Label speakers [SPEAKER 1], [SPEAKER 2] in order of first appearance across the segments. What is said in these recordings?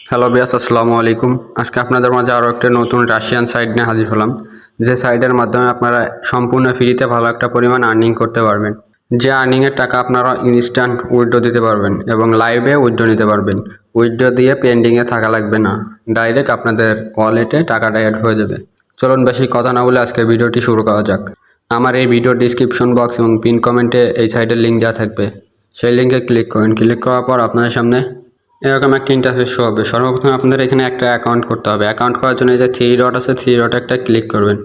[SPEAKER 1] Hello বিয়াস, আসসালামু আলাইকুম। আজকে আপনাদের মাঝে আরও একটা নতুন রাশিয়ান সাইট নিয়ে হাজির হলাম, যে সাইটের মাধ্যমে আপনারা সম্পূর্ণ ফ্রিতে ভালো একটা পরিমাণ আর্নিং করতে পারবেন। যে আর্নিংয়ের টাকা আপনারা ইনস্ট্যান্ট উইথড্র দিতে পারবেন এবং লাইভে উইথড্র নিতে পারবেন। উইথড্র দিয়ে পেন্ডিংয়ে থাকা লাগবে না, ডাইরেক্ট আপনাদের ওয়ালেটে টাকাটা অ্যাড হয়ে যাবে। চলুন বেশি কথা না বলে আজকে ভিডিওটি শুরু করা যাক। আমার এই ভিডিওর ডিসক্রিপশন বক্স এবং পিন কমেন্টে এই সাইটের লিঙ্ক দেওয়া থাকবে, সেই লিঙ্কে ক্লিক করুন। ক্লিক করার পর আপনাদের সামনে এরকম একটা ইন্টারফেস শো হবে। সর্বপ্রথমে আপনাদের এখানে একটা অ্যাকাউন্ট করতে হবে। অ্যাকাউন্ট করার জন্য এই যে থ্রি ডট আছে, থ্রি ডট একটা ক্লিক করবেন।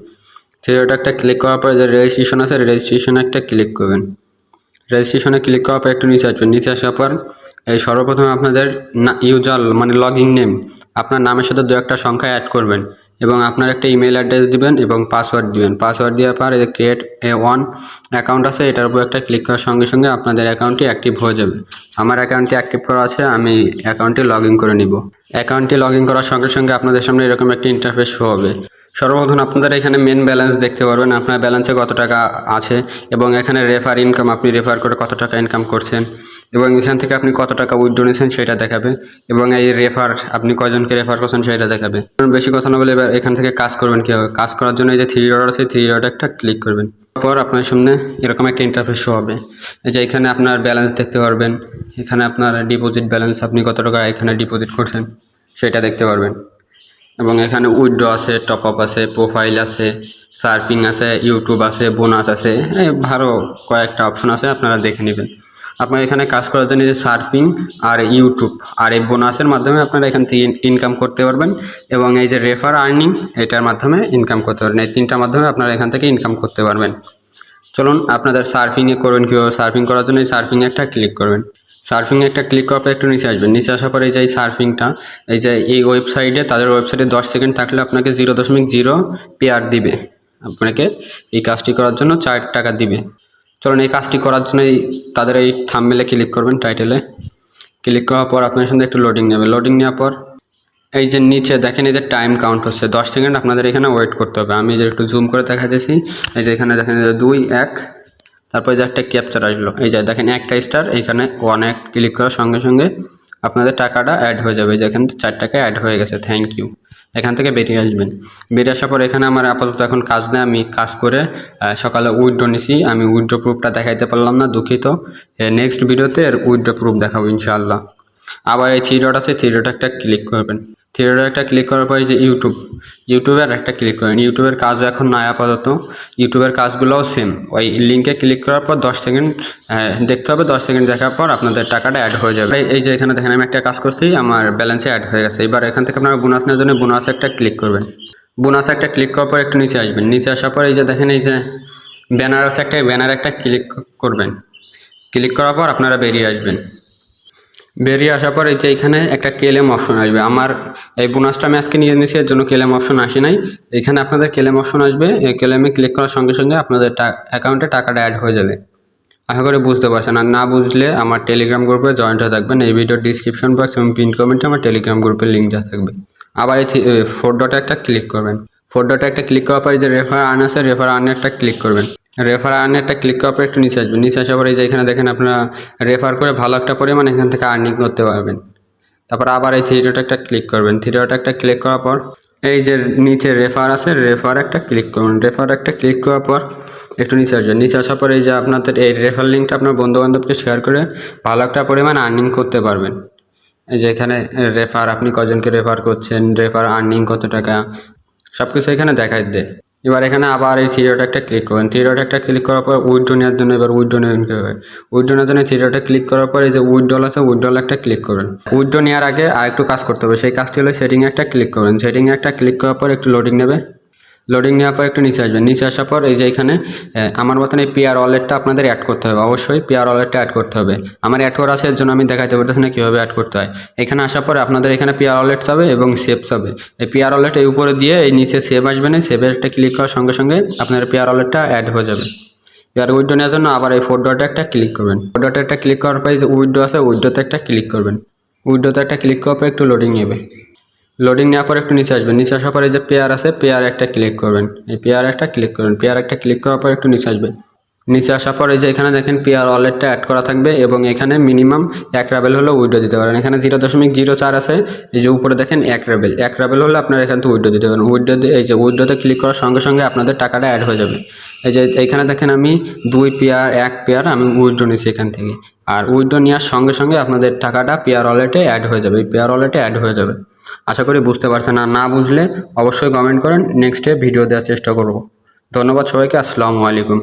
[SPEAKER 1] থ্রি ডট একটা ক্লিক করার পরে যে রেজিস্ট্রেশন আছে, রেজিস্ট্রেশনে একটা ক্লিক করবেন। রেজিস্ট্রেশনে ক্লিক করার পর একটু নিচে আসবেন। নিচে আসার পর এই সর্বপ্রথমে আপনাদের ইউজার মানে লগ ইন নেম, আপনার নামের সাথে দু একটা সংখ্যা অ্যাড করবেন এবং আপনার একটা ইমেল অ্যাড্রেস দিবেন এবং পাসওয়ার্ড দিবেন। পাসওয়ার্ড দেওয়ার পর এই ক্রিয়েট এ ওয়ান অ্যাকাউন্ট আছে, এটার উপর একটা ক্লিক করার সঙ্গে সঙ্গে আপনাদের অ্যাকাউন্টটি অ্যাক্টিভ হয়ে যাবে। আমার অ্যাকাউন্টটি অ্যাক্টিভ করা আছে, আমি অ্যাকাউন্টটি লগ ইন করে নিব। অ্যাকাউন্টটি লগ ইন করার সঙ্গে সঙ্গে আপনাদের সামনে এরকম একটা ইন্টারফেস শো হবে। সর্বপ্রথম আপনাদের এখানে মেন ব্যালেন্স দেখতে পারবেন, আপনার ব্যালেন্সে কত টাকা আছে এবং এখানে রেফার ইনকাম, আপনি রেফার করে কত টাকা ইনকাম করছেন এবং এখান থেকে আপনি কত টাকা উইথড্র নিয়েছেন সেটা দেখাবে এবং এই রেফার আপনি কয়জনকে রেফার করছেন সেটা দেখাবে। বেশি কথা না বলে এবার এখান থেকে কাজ করবেন কীভাবে। কাজ করার জন্য এই যে থ্রি ডট আছে, থ্রি ডট একটা ক্লিক করবেন। তারপর আপনার সামনে এরকম একটা ইন্টারফেস শো হবে, এই যে এখানে আপনার ব্যালেন্স দেখতে পারবেন। এখানে আপনার ডিপোজিট ব্যালেন্স, আপনি কত টাকা এখানে ডিপোজিট করছেন সেটা দেখতে পারবেন এবং এখানে উইথড্র আছে, টপ আপ আছে, প্রোফাইল আছে, সার্ফিং আছে, ইউটিউব আছে, বোনাস আছে, ভালো কয়েকটা অপশন আছে, আপনারা দেখে নেবেন। আপনারা এখানে কাজ করার জন্য যে সার্ফিং আর ইউটিউব আর এই বোনাসের মাধ্যমে আপনারা এখান থেকে ইনকাম করতে পারবেন এবং এই যে রেফার আর্নিং এটার মাধ্যমে ইনকাম করতে পারবেন। এই তিনটার মাধ্যমে আপনারা এখান থেকে ইনকাম করতে পারবেন। চলুন আপনাদের সার্ফিংয়ে করবেন কীভাবে। সার্ফিং করার জন্য এই সার্ফিংয়ে একটা ক্লিক করবেন। সার্ফিংয়ে একটা ক্লিক করার পর একটু নিচে আসবেন। নিচে আসার পরে এই যে এই সার্ফিংটা, এই যে এই ওয়েবসাইটে, তাদের ওয়েবসাইটে 10 সেকেন্ড থাকলে আপনাকে 0.0 পেয়ার দিবে। আপনাকে এই কাজটি করার জন্য 4 টাকা দিবে। চলুন এই কাজটি করার জন্য তাদের এই থাম্বনেলে ক্লিক করবেন, টাইটেলে ক্লিক করার পর আপনার সামনে একটু লোডিং নেবে। লোডিং নেওয়ার পর এই যে নিচে দেখেন এই যে টাইম কাউন্ট হচ্ছে 10 সেকেন্ড, আপনাদের এখানে ওয়েট করতে হবে। আমি যে একটু জুম করে দেখা দিয়েছি, এই যে এখানে দেখেন 2 1, তারপরে যে একটা ক্যাপচার আসলো, এই যে দেখেন একটা স্টার, এখানে 1 1 ক্লিক করার সঙ্গে সঙ্গে আপনাদের টাকাটা অ্যাড হয়ে যাবে। যেখান থেকে 4 টাকা অ্যাড হয়ে গেছে, থ্যাংক ইউ। এখান থেকে বেরিয়ে আসবেন। বেরিয়ে আসার পর এখানে আমার আপাতত এখন কাজ নেই, আমি কাজ করে সকালে উইথড্র নিছি। আমি উইথড্র প্রুফটা দেখাইতে পারলাম না, দুঃখিত। নেক্সট ভিডিওতে এর উইথড্র প্রুফ দেখাবো ইনশাআল্লাহ। আবার এই থ্রি ডট আছে, থ্রি ডট একটা ক্লিক করবেন। থ্রি ডট একটা ক্লিক করার পরে যে ইউটিউবের একটা ক্লিক করেন। ইউটিউবের কাজ এখন নাই আপাতত, ইউটিউবের কাজগুলোও সেম। ওই লিঙ্কে ক্লিক করার পর 10 সেকেন্ড দেখতে হবে। 10 সেকেন্ড দেখার পর আপনাদের টাকাটা অ্যাড হয়ে যাবে। এই যে এখানে দেখেন আমি একটা কাজ করছি, আমার ব্যালেন্সে অ্যাড হয়ে গেছে। এবার এখান থেকে আপনারা বোনাস নেওয়ার জন্য বোনাস একটা ক্লিক করবেন। বোনাস একটা ক্লিক করার পর একটু নিচে আসবেন। নিচে আসার পর এই যে দেখেন এই যে ব্যানার আছে, একটা ব্যানার একটা ক্লিক করবেন। ক্লিক করার পর আপনারা বেরিয়ে আসবেন। বেরিয়ে আসার পর এই যে এখানে একটা ক্লেম অপশন আসবে। আমার এই বোনাসটা আমি আজকে নিয়ে নিয়েছি, এর জন্য ক্লেম অপশন আসে নাই। এখানে আপনাদের ক্লেম অপশন আসবে, এই ক্লেমে ক্লিক করার সঙ্গে সঙ্গে আপনাদের অ্যাকাউন্টে টাকাটা অ্যাড হয়ে যাবে। আশা করি বুঝতে পারছেন। আর না বুঝলে আমার টেলিগ্রাম গ্রুপে জয়েন্ট হয়ে থাকবেন। এই ভিডিওর ডিসক্রিপশন বক্স এবং পিন কমেন্টে আমার টেলিগ্রাম গ্রুপের লিঙ্ক দেওয়া থাকবে। আবার এই 4 ডটে একটা ক্লিক করবেন। 4 ডটে একটা ক্লিক করার পর যে রেফার আর্ন আছে, রেফার আর্নে একটা ক্লিক করবেন। রেফার আর্নে একটা ক্লিক করার পর একটু নিচে আসবেন। নিচে আসার পর এই যে এখানে দেখেন আপনারা রেফার করে ভালো একটা পরিমাণ এখান থেকে আর্নিং করতে পারবেন। তারপর আবার এই থ্রি ডট একটা ক্লিক করবেন। থ্রি ডট একটা ক্লিক করার পর এই যে নিচে রেফার আছে, রেফার একটা ক্লিক করুন। রেফার একটা ক্লিক করার পর একটু নিচে আসবেন। নিচে আসার পর এই যে আপনাদের এই রেফার লিঙ্কটা আপনার বন্ধুবান্ধবকে শেয়ার করে ভালো একটা পরিমাণ আর্নিং করতে পারবেন। এই যে এখানে রেফার, আপনি কজনকে রেফার করছেন, রেফার আর্নিং কত টাকা, সব কিছু এখানে দেখাই দেয়। এবার এখানে আবার এই থ্রি ডট একটা ক্লিক করবেন। থ্রি ডট একটা ক্লিক করার পর উইথড্র নেওয়ার জন্য এবার উইথড্র নেবেন কীভাবে। উইথড্র নেওয়ার জন্য থ্রি ডটে ক্লিক করার পর এই যে উইথড্রল আছে, উইথড্রল একটা ক্লিক করবেন। উইথড্র নেওয়ার আগে আর একটু কাজ করতে হবে, সেই কাজটি হলো সেটিংয়ে একটা ক্লিক করবেন। সেটিংয়ে একটা ক্লিক করার পর একটু লোডিং নেবে। লোডিং নেওয়ার পর একটু নিচে আসবেন। নিচে আসার পর এই যে এখানে আমার মতন এই পেয়ার ওয়ালেটটা আপনাদের অ্যাড করতে হবে। অবশ্যই পেয়ার ওয়ালেটটা অ্যাড করতে হবে। আমার অ্যাড করা আছে, এর জন্য আমি দেখাতে পারতেছি না কীভাবে অ্যাড করতে হয়। এখানে আসার পরে আপনাদের এখানে পেয়ার ওয়ালেট যাবে এবং সেভ যাবে। এই পেয়ার ওয়ালেট এই উপরে দিয়ে এই নিচে সেভ আসবে না, সেভের একটা ক্লিক করার সঙ্গে সঙ্গে আপনার পেয়ার ওয়ালেটটা অ্যাড হয়ে যাবে। এবার উইথড্র নেওয়ার জন্য আবার এই 4 ডটে একটা ক্লিক করবেন। 4 ডটে একটা ক্লিক করার পর যে উইথড্র আছে, উইথড্রতে একটা ক্লিক করবেন। উইথড্রতে একটা ক্লিক করার পর একটু লোডিং নেবে। লোডিং নেওয়ার পর একটু নিচে আসবেন। নিচে আসার পরে যে পেয়ার আছে, পেয়ার একটা ক্লিক করবেন। এই পেয়ার একটা ক্লিক করবেন। পেয়ার একটা ক্লিক করার পর একটু নিচে আসবেন। নিচে আসার পর এই যে এখানে দেখেন পেয়ার ওয়ালেটটা অ্যাড করা থাকবে এবং এখানে মিনিমাম 1 রাবেল হলে উইথড্র দিতে পারেন। এখানে 0.04 আছে, এই যে উপরে দেখেন 1 রাবেল হলে আপনারা এখান থেকে উইথড্র দিতে পারেন। এই যে উইথড্রতে ক্লিক করার সঙ্গে সঙ্গে আপনাদের টাকাটা অ্যাড হয়ে যাবে। এই যে এইখানে দেখেন আমি 2 পেয়ার 1 পেয়ার আমি উইথড্র নিচ্ছি এখান থেকে, আর উইথড্র নেওয়ার সঙ্গে সঙ্গে আপনাদের টাকাটা পেয়ার ওয়ালেটে অ্যাড হয়ে যাবে, এই পেয়ার ওয়ালেটে অ্যাড হয়ে যাবে। আশা করি বুঝতে পারছেন, আর না বুঝলে অবশ্যই কমেন্ট করেন, নেক্সটে ভিডিও দেওয়ার চেষ্টা করব। ধন্যবাদ সবাইকে, আসসালামু আলাইকুম।